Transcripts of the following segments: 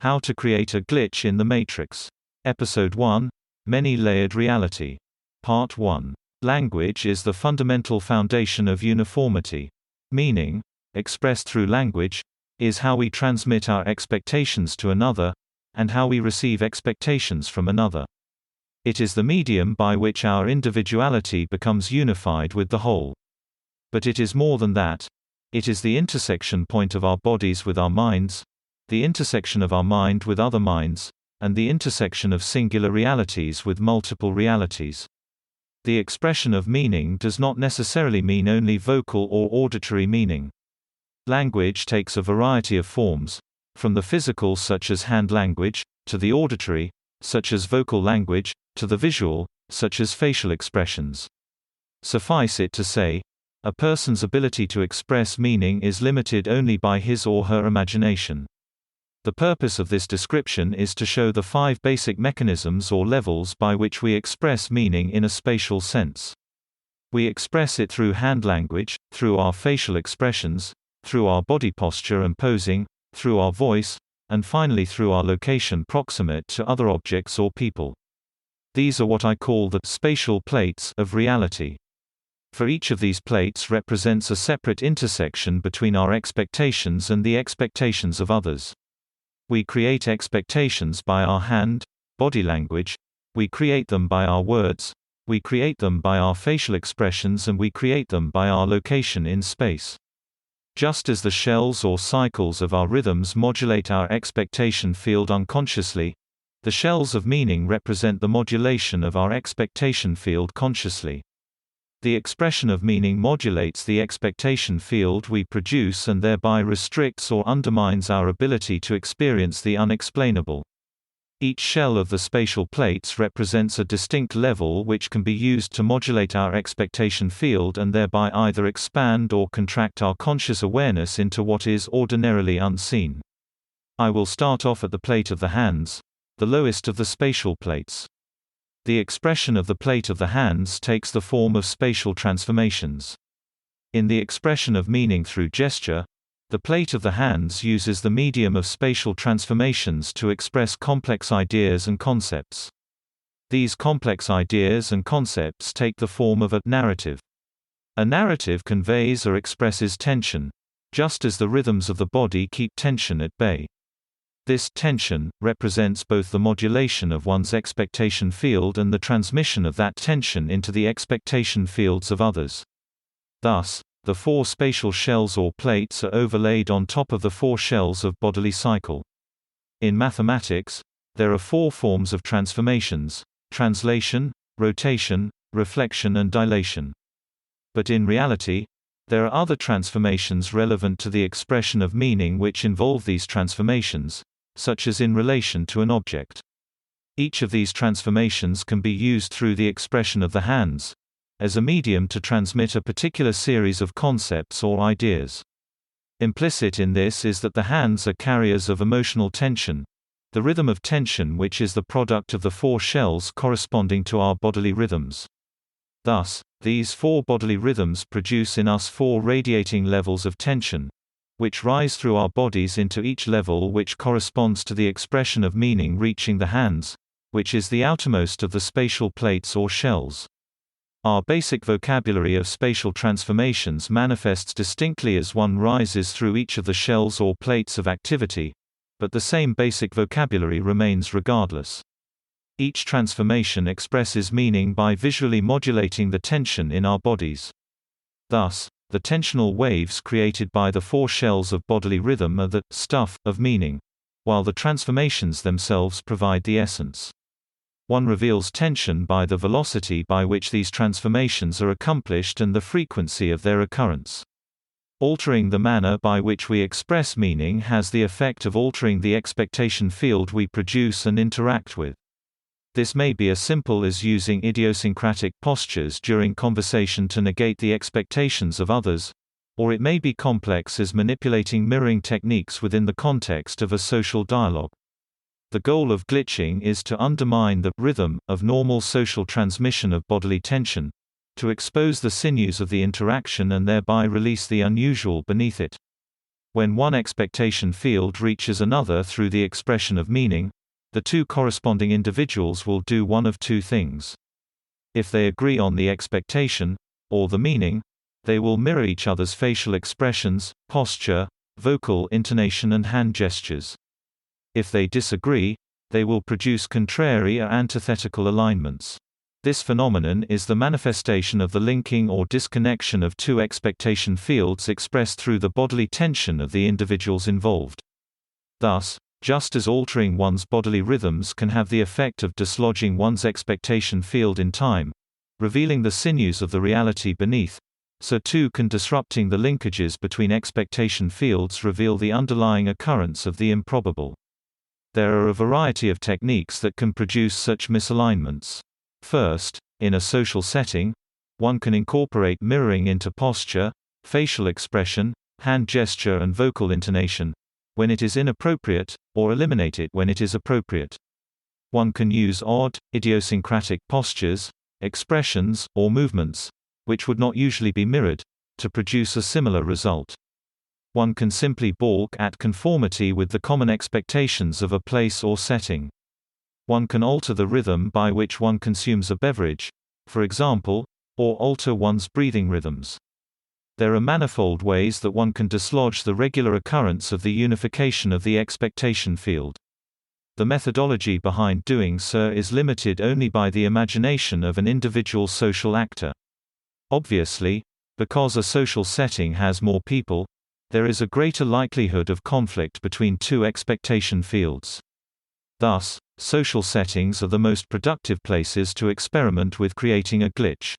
How to create a glitch in the matrix. Episode 1, Many-layered reality. Part 1. Language is the fundamental foundation of uniformity. Meaning, expressed through language, is how we transmit our expectations to another, and how we receive expectations from another. It is the medium by which our individuality becomes unified with the whole. But it is more than that. It is the intersection point of our bodies with our minds, the intersection of our mind with other minds, and the intersection of singular realities with multiple realities. The expression of meaning does not necessarily mean only vocal or auditory meaning. Language takes a variety of forms, from the physical such as hand language, to the auditory, such as vocal language, to the visual, such as facial expressions. Suffice it to say, a person's ability to express meaning is limited only by his or her imagination. The purpose of this description is to show the 5 basic mechanisms or levels by which we express meaning in a spatial sense. We express it through hand language, through our facial expressions, through our body posture and posing, through our voice, and finally through our location proximate to other objects or people. These are what I call the spatial plates of reality. For each of these plates represents a separate intersection between our expectations and the expectations of others. We create expectations by our hand, body language, we create them by our words, we create them by our facial expressions, and we create them by our location in space. Just as the shells or cycles of our rhythms modulate our expectation field unconsciously, the shells of meaning represent the modulation of our expectation field consciously. The expression of meaning modulates the expectation field we produce and thereby restricts or undermines our ability to experience the unexplainable. Each shell of the spatial plates represents a distinct level which can be used to modulate our expectation field and thereby either expand or contract our conscious awareness into what is ordinarily unseen. I will start off at the plate of the hands, the lowest of the spatial plates. The expression of the plate of the hands takes the form of spatial transformations. In the expression of meaning through gesture, the plate of the hands uses the medium of spatial transformations to express complex ideas and concepts. These complex ideas and concepts take the form of a narrative. A narrative conveys or expresses tension, just as the rhythms of the body keep tension at bay. This tension represents both the modulation of one's expectation field and the transmission of that tension into the expectation fields of others. Thus, the 4 spatial shells or plates are overlaid on top of the 4 shells of bodily cycle. In mathematics, there are 4 forms of transformations: translation, rotation, reflection and dilation. But in reality, there are other transformations relevant to the expression of meaning which involve these transformations, such as in relation to an object. Each of these transformations can be used through the expression of the hands, as a medium to transmit a particular series of concepts or ideas. Implicit in this is that the hands are carriers of emotional tension, the rhythm of tension which is the product of the 4 shells corresponding to our bodily rhythms. Thus, these 4 bodily rhythms produce in us 4 radiating levels of tension, which rise through our bodies into each level which corresponds to the expression of meaning reaching the hands, which is the outermost of the spatial plates or shells. Our basic vocabulary of spatial transformations manifests distinctly as one rises through each of the shells or plates of activity, but the same basic vocabulary remains regardless. Each transformation expresses meaning by visually modulating the tension in our bodies. Thus, the tensional waves created by the 4 shells of bodily rhythm are the stuff of meaning, while the transformations themselves provide the essence. One reveals tension by the velocity by which these transformations are accomplished and the frequency of their occurrence. Altering the manner by which we express meaning has the effect of altering the expectation field we produce and interact with. This may be as simple as using idiosyncratic postures during conversation to negate the expectations of others, or it may be complex as manipulating mirroring techniques within the context of a social dialogue. The goal of glitching is to undermine the rhythm of normal social transmission of bodily tension, to expose the sinews of the interaction and thereby release the unusual beneath it. When one expectation field reaches another through the expression of meaning, the two corresponding individuals will do one of two things. If they agree on the expectation, or the meaning, they will mirror each other's facial expressions, posture, vocal intonation and hand gestures. If they disagree, they will produce contrary or antithetical alignments. This phenomenon is the manifestation of the linking or disconnection of two expectation fields expressed through the bodily tension of the individuals involved. Thus, just as altering one's bodily rhythms can have the effect of dislodging one's expectation field in time, revealing the sinews of the reality beneath, so too can disrupting the linkages between expectation fields reveal the underlying occurrence of the improbable. There are a variety of techniques that can produce such misalignments. First, in a social setting, one can incorporate mirroring into posture, facial expression, hand gesture and vocal intonation, when it is inappropriate, or eliminate it when it is appropriate. One can use odd, idiosyncratic postures, expressions, or movements, which would not usually be mirrored, to produce a similar result. One can simply balk at conformity with the common expectations of a place or setting. One can alter the rhythm by which one consumes a beverage, for example, or alter one's breathing rhythms. There are manifold ways that one can dislodge the regular occurrence of the unification of the expectation field. The methodology behind doing so is limited only by the imagination of an individual social actor. Obviously, because a social setting has more people, there is a greater likelihood of conflict between two expectation fields. Thus, social settings are the most productive places to experiment with creating a glitch.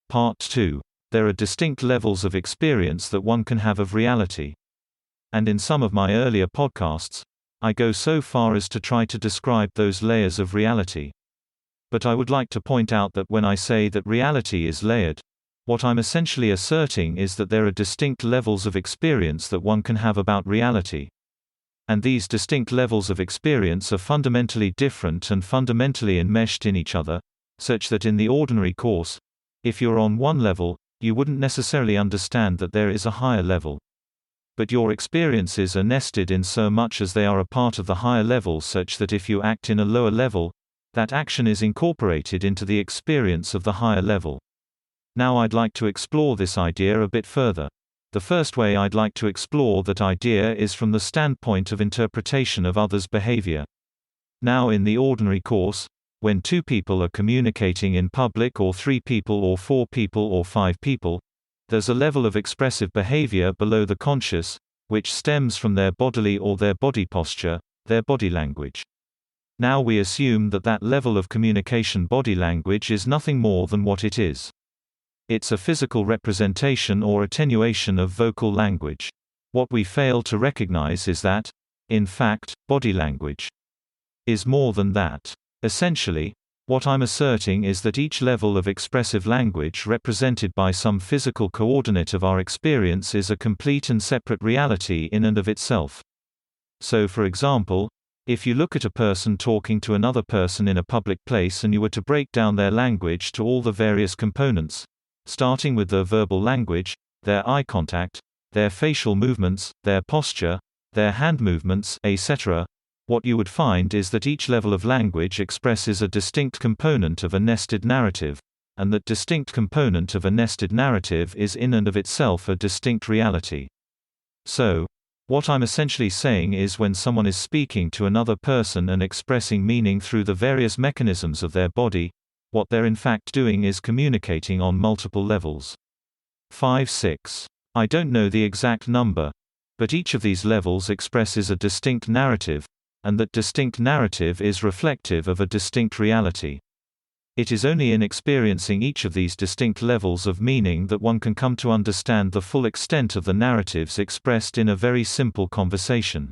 Part 2. There are distinct levels of experience that one can have of reality. And in some of my earlier podcasts, I go so far as to try to describe those layers of reality. But I would like to point out that when I say that reality is layered, what I'm essentially asserting is that there are distinct levels of experience that one can have about reality. And these distinct levels of experience are fundamentally different and fundamentally enmeshed in each other, such that in the ordinary course, if you're on one level, you wouldn't necessarily understand that there is a higher level. But your experiences are nested in so much as they are a part of the higher level, such that if you act in a lower level, that action is incorporated into the experience of the higher level. Now I'd like to explore this idea a bit further. The first way I'd like to explore that idea is from the standpoint of interpretation of others' behavior. Now in the ordinary course, when two people are communicating in public, or three people or four people or five people, there's a level of expressive behavior below the conscious, which stems from their bodily or their body posture, their body language. Now we assume that that level of communication body language is nothing more than what it is. It's a physical representation or attenuation of vocal language. What we fail to recognize is that, in fact, body language is more than that. Essentially, what I'm asserting is that each level of expressive language represented by some physical coordinate of our experience is a complete and separate reality in and of itself. So for example, if you look at a person talking to another person in a public place and you were to break down their language to all the various components, starting with their verbal language, their eye contact, their facial movements, their posture, their hand movements, etc., what you would find is that each level of language expresses a distinct component of a nested narrative, and that distinct component of a nested narrative is in and of itself a distinct reality. So, what I'm essentially saying is when someone is speaking to another person and expressing meaning through the various mechanisms of their body, what they're in fact doing is communicating on multiple levels. 5, 6. I don't know the exact number, but each of these levels expresses a distinct narrative, and that distinct narrative is reflective of a distinct reality. It is only in experiencing each of these distinct levels of meaning that one can come to understand the full extent of the narratives expressed in a very simple conversation.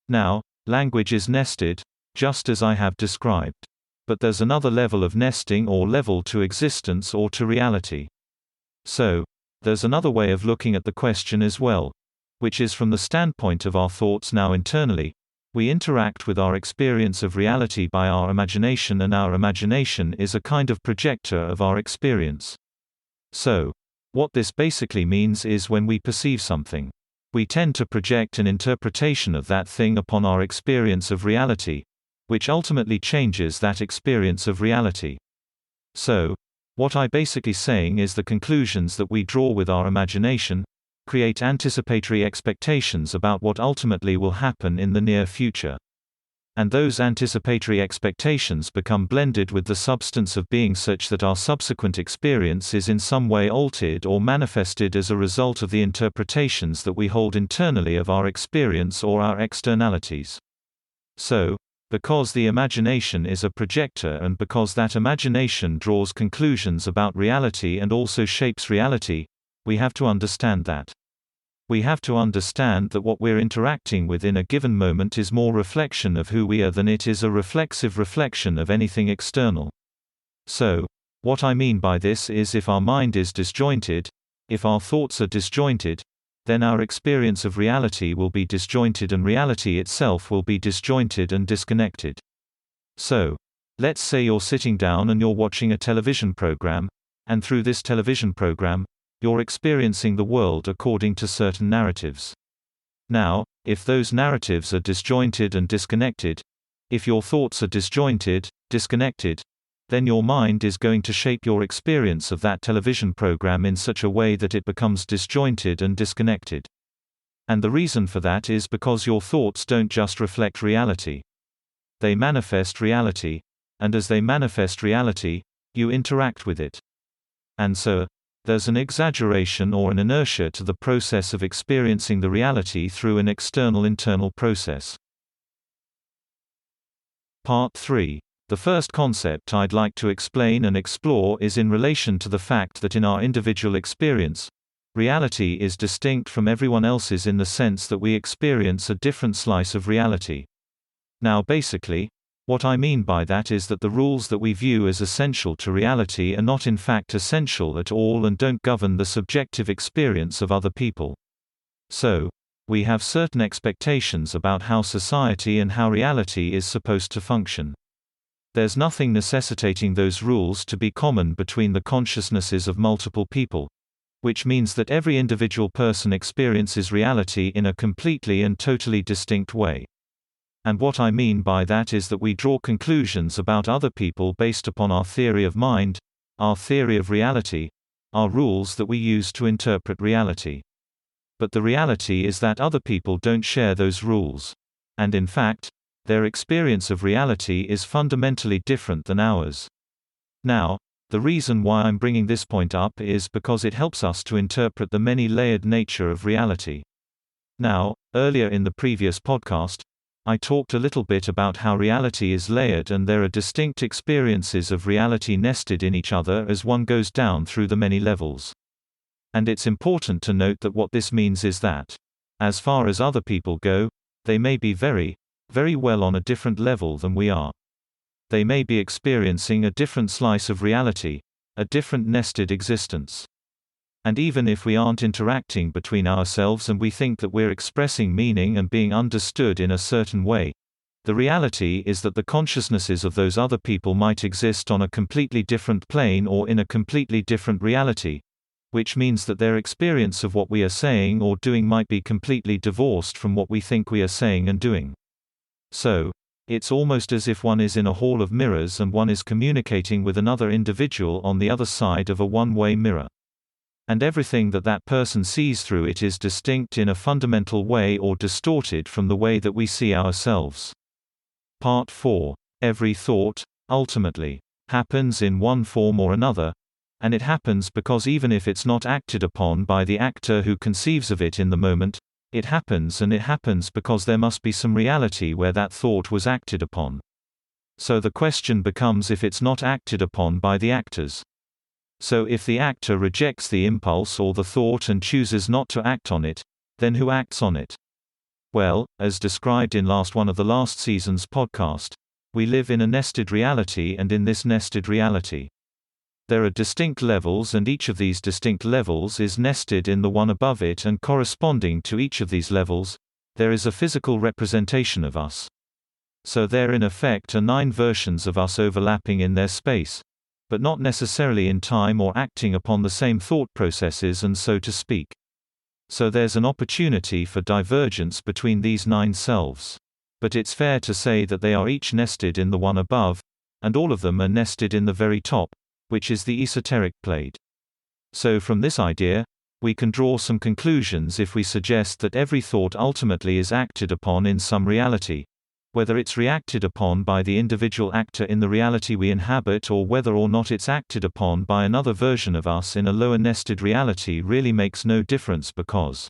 Now, language is nested, just as I have described. But there's another level of nesting or level to existence or to reality. So, there's another way of looking at the question as well, which is from the standpoint of our thoughts now internally. We interact with our experience of reality by our imagination, and our imagination is a kind of projector of our experience. So, what this basically means is when we perceive something, We tend to project an interpretation of that thing upon our experience of reality, which ultimately changes that experience of reality. So, what I'm basically saying is the conclusions that we draw with our imagination create anticipatory expectations about what ultimately will happen in the near future. And those anticipatory expectations become blended with the substance of being such that our subsequent experience is in some way altered or manifested as a result of the interpretations that we hold internally of our experience or our externalities. So, because the imagination is a projector and because that imagination draws conclusions about reality and also shapes reality, we have to understand that. We have to understand that what we're interacting with in a given moment is more reflection of who we are than it is a reflexive reflection of anything external. So, what I mean by this is if our mind is disjointed, if our thoughts are disjointed, then our experience of reality will be disjointed and reality itself will be disjointed and disconnected. So, let's say you're sitting down and you're watching a television program, and through this television program, you're experiencing the world according to certain narratives. Now, if those narratives are disjointed and disconnected, if your thoughts are disjointed, disconnected, then your mind is going to shape your experience of that television program in such a way that it becomes disjointed and disconnected. And the reason for that is because your thoughts don't just reflect reality. They manifest reality, and as they manifest reality, you interact with it. And so, there's an exaggeration or an inertia to the process of experiencing the reality through an external internal process. Part 3. The first concept I'd like to explain and explore is in relation to the fact that in our individual experience, reality is distinct from everyone else's in the sense that we experience a different slice of reality. Now basically, what I mean by that is that the rules that we view as essential to reality are not in fact essential at all and don't govern the subjective experience of other people. So, we have certain expectations about how society and how reality is supposed to function. There's nothing necessitating those rules to be common between the consciousnesses of multiple people, which means that every individual person experiences reality in a completely and totally distinct way. And what I mean by that is that we draw conclusions about other people based upon our theory of mind, our theory of reality, our rules that we use to interpret reality. But the reality is that other people don't share those rules. And in fact, their experience of reality is fundamentally different than ours. Now, the reason why I'm bringing this point up is because it helps us to interpret the many-layered nature of reality. Now, earlier in the previous podcast, I talked a little bit about how reality is layered and there are distinct experiences of reality nested in each other as one goes down through the many levels. And it's important to note that what this means is that, as far as other people go, they may be very well on a different level than we are. They may be experiencing a different slice of reality, a different nested existence. And even if we aren't interacting between ourselves and we think that we're expressing meaning and being understood in a certain way, the reality is that the consciousnesses of those other people might exist on a completely different plane or in a completely different reality, which means that their experience of what we are saying or doing might be completely divorced from what we think we are saying and doing. So, it's almost as if one is in a hall of mirrors and one is communicating with another individual on the other side of a one-way mirror. And everything that that person sees through it is distinct in a fundamental way or distorted from the way that we see ourselves. Part 4. Every thought, ultimately, happens in one form or another, and it happens because even if it's not acted upon by the actor who conceives of it in the moment, it happens, and it happens because there must be some reality where that thought was acted upon. So the question becomes if it's not acted upon by the actors. So if the actor rejects the impulse or the thought and chooses not to act on it, then who acts on it? Well, as described in one of the last season's podcast, we live in a nested reality, and in this nested reality, there are distinct levels, and each of these distinct levels is nested in the one above it, and corresponding to each of these levels, there is a physical representation of us. So there in effect are 9 versions of us overlapping in their space, but not necessarily in time or acting upon the same thought processes and so to speak. So there's an opportunity for divergence between these 9 selves. But it's fair to say that they are each nested in the one above, and all of them are nested in the very top, which is the esoteric plate. So from this idea, we can draw some conclusions if we suggest that every thought ultimately is acted upon in some reality. Whether it's reacted upon by the individual actor in the reality we inhabit or whether or not it's acted upon by another version of us in a lower nested reality really makes no difference, because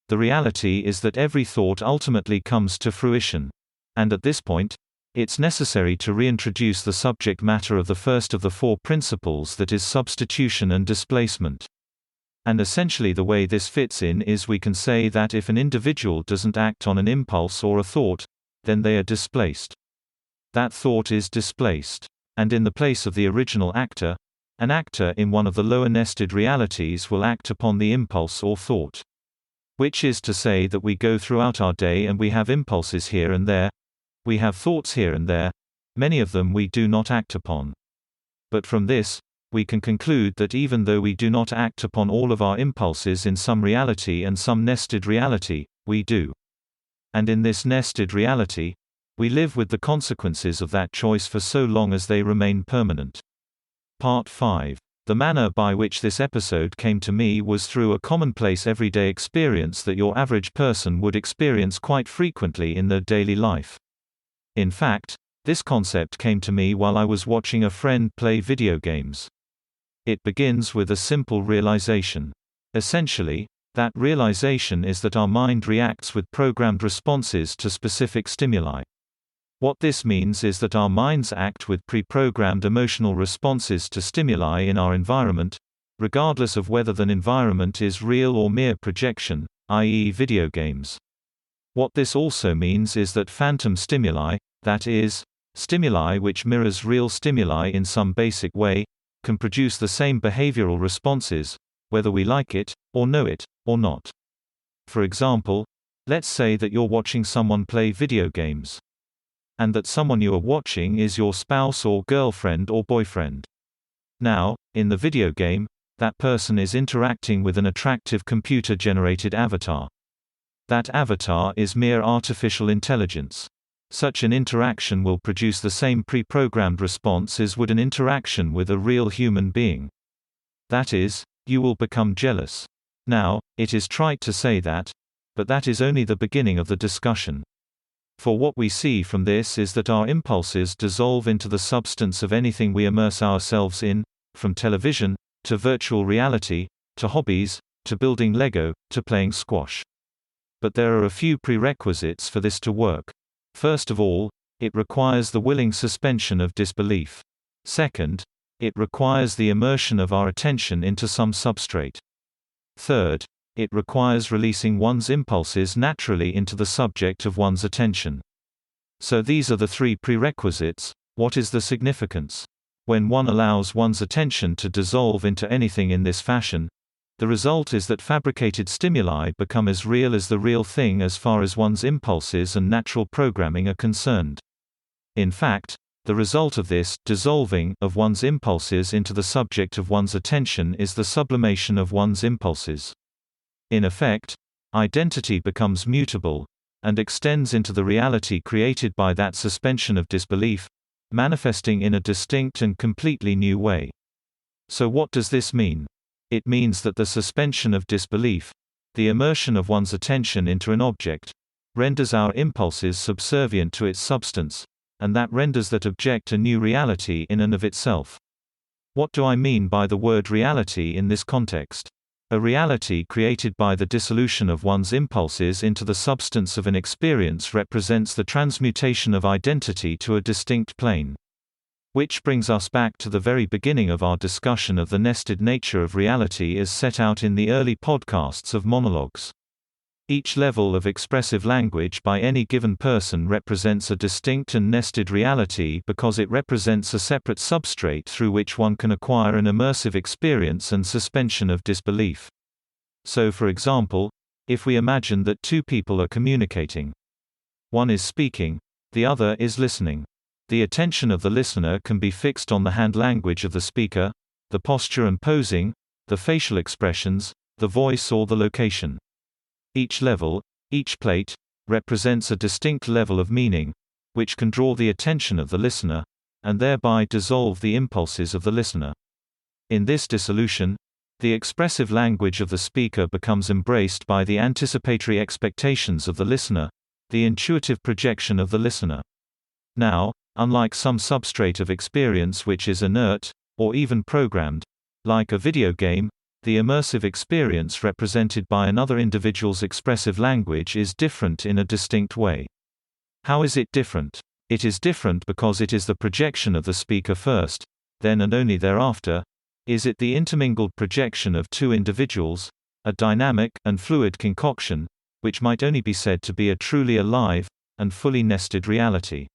the reality is that every thought ultimately comes to fruition. And at this point, it's necessary to reintroduce the subject matter of the first of the 4 principles, that is substitution and displacement. And essentially the way this fits in is we can say that if an individual doesn't act on an impulse or a thought, then they are displaced. That thought is displaced. And in the place of the original actor, an actor in one of the lower nested realities will act upon the impulse or thought. Which is to say that we go throughout our day and we have impulses here and there, we have thoughts here and there, many of them we do not act upon. But from this, we can conclude that even though we do not act upon all of our impulses in some reality and some nested reality, we do. And in this nested reality, we live with the consequences of that choice for so long as they remain permanent. Part 5. The manner by which this episode came to me was through a commonplace everyday experience that your average person would experience quite frequently in their daily life. In fact, this concept came to me while I was watching a friend play video games. It begins with a simple realization. Essentially, that realization is that our mind reacts with programmed responses to specific stimuli. What this means is that our minds act with pre-programmed emotional responses to stimuli in our environment, regardless of whether the environment is real or mere projection, i.e. video games. What this also means is that phantom stimuli, that is, stimuli which mirrors real stimuli in some basic way, can produce the same behavioral responses, whether we like it, or know it, or not. For example, let's say that you're watching someone play video games. And that someone you are watching is your spouse or girlfriend or boyfriend. Now, in the video game, that person is interacting with an attractive computer-generated avatar. That avatar is mere artificial intelligence. Such an interaction will produce the same pre-programmed response as would an interaction with a real human being. That is, you will become jealous. Now, it is trite to say that, but that is only the beginning of the discussion. For what we see from this is that our impulses dissolve into the substance of anything we immerse ourselves in, from television, to virtual reality, to hobbies, to building Lego, to playing squash. But there are a few prerequisites for this to work. First of all, it requires the willing suspension of disbelief. Second, it requires the immersion of our attention into some substrate. Third, it requires releasing one's impulses naturally into the subject of one's attention. So these are the 3 prerequisites. What is the significance? When one allows one's attention to dissolve into anything in this fashion, the result is that fabricated stimuli become as real as the real thing as far as one's impulses and natural programming are concerned. In fact, the result of this dissolving of one's impulses into the subject of one's attention is the sublimation of one's impulses. In effect, identity becomes mutable, and extends into the reality created by that suspension of disbelief, manifesting in a distinct and completely new way. So what does this mean? It means that the suspension of disbelief, the immersion of one's attention into an object, renders our impulses subservient to its substance, and that renders that object a new reality in and of itself. What do I mean by the word reality in this context? A reality created by the dissolution of one's impulses into the substance of an experience represents the transmutation of identity to a distinct plane. Which brings us back to the very beginning of our discussion of the nested nature of reality as set out in the early podcasts of monologues. Each level of expressive language by any given person represents a distinct and nested reality because it represents a separate substrate through which one can acquire an immersive experience and suspension of disbelief. So for example, if we imagine that 2 people are communicating. One is speaking, the other is listening. The attention of the listener can be fixed on the hand language of the speaker, the posture and posing, the facial expressions, the voice or the location. Each level, each plate, represents a distinct level of meaning, which can draw the attention of the listener, and thereby dissolve the impulses of the listener. In this dissolution, the expressive language of the speaker becomes embraced by the anticipatory expectations of the listener, the intuitive projection of the listener. Now, unlike some substrate of experience which is inert, or even programmed, like a video game, the immersive experience represented by another individual's expressive language is different in a distinct way. How is it different? It is different because it is the projection of the speaker first, then and only thereafter. Is it the intermingled projection of two individuals, a dynamic and fluid concoction, which might only be said to be a truly alive and fully nested reality?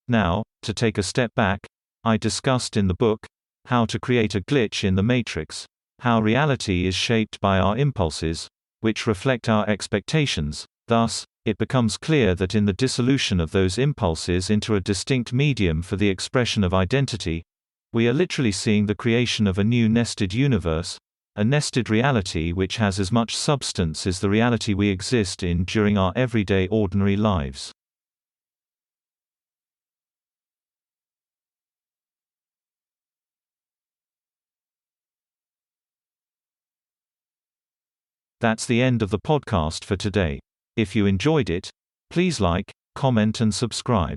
Now, to take a step back, I discussed in the book, How to Create a Glitch in the Matrix, how reality is shaped by our impulses, which reflect our expectations. Thus, it becomes clear that in the dissolution of those impulses into a distinct medium for the expression of identity, we are literally seeing the creation of a new nested universe, a nested reality which has as much substance as the reality we exist in during our everyday ordinary lives. That's the end of the podcast for today. If you enjoyed it, please like, comment and subscribe.